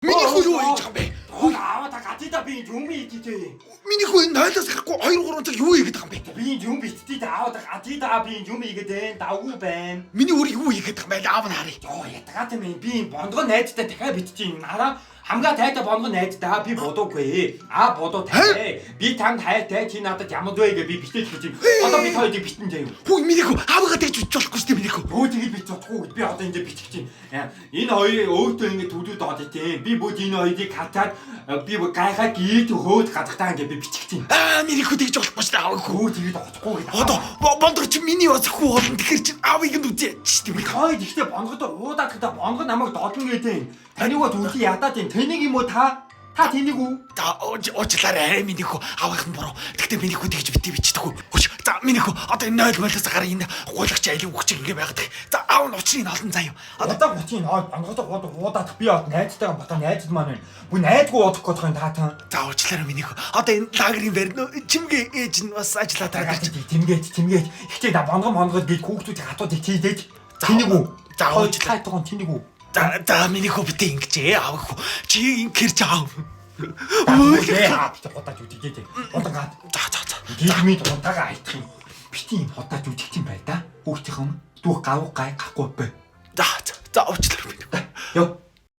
Миний хүү юу хийж байгаа юм бэ? Хөө аваад гатида би юм ийдтэй. Миний хүү нойлоос гарахгүй 2 3 цаг юу хийгээд байгаа юм бэ? Би юм биттэй аваад гатида би юм ийгээд давгүй байна. Миний өөр юу хийгээд байгаа юм бэ? Аав нь харъя. Йоо ятгаад юм би бондгоо найдтай дахиад битчихин. Хараа хамгаа тайтай бондгоо найдтай би бодоогүй. Бодоо тай. Би танд хайртай чи надад ямар вэ гэж би битэл гэж юм. Одоо би хоёрыг битэн заяа. Хүү миний хүү аавгаа тэгж бич болохгүй шүү дээ миний хүү. Өө тэгээд бич чадахгүй. Би одоо ингэ бичих чинь. Энэ хоёрыг өөдөө ингэ төдөөд одоо тийм. Би бүгд энэ хоёрыг хатаад би гайхаад гít хөөд гадахтаа ингэ би бичих чинь. Миний хүү тэгж болохгүй шүү дээ аав хүү. Өө тэгээд одохгүй гэдэг. Одоо бондор чи миний бас хүү болно. Тэгэхээр чи аавыг нь үзье шүү дээ. Хойд ихтэй бонгодоор уудаад гэдэг бонгод намайг додно гэдэг. Таныг түлхий ядаад юм. Тэнийг юм уу та? Та тэнийг үү? Уучлаарай миний хүү аавынх нь буруу. Тэгтээ миний хүү тэгж битээ бичдэггүй. Хүч. За миний хүү одоо энэ 0 молоос гараа энэ гуйлагч айлын үгч ингэ байгаад. За аав нь учрыг олон заяа. Одоо гутын бонгодоор уудаад би од найзтайгаа бата найзд маань байна. Бүгд найдгүй уудах гэж байгаа та. За уучлаарай миний хүү. Одоо энэ лагерийн барьно чимгээ ээж нь бас ажиллаад байгаа. Тэмгээд. Ихтэй да бонгод гэж хүүхдүүдийг хатууд хийдэж. Тэнийг үү? За уучлаарай тагон тэнийг үү? За миний хүү битээ ингэжээ аав хүү. Чи ингээрч аав. Өө хотаж үдгээд. Удагаад. За. Гидмид удаага айтах юм. Битийн хотаж үдчих юм бай да. Хүүхдийн дүү гав гай гахгүй бай. За уучлаарай. Йоо.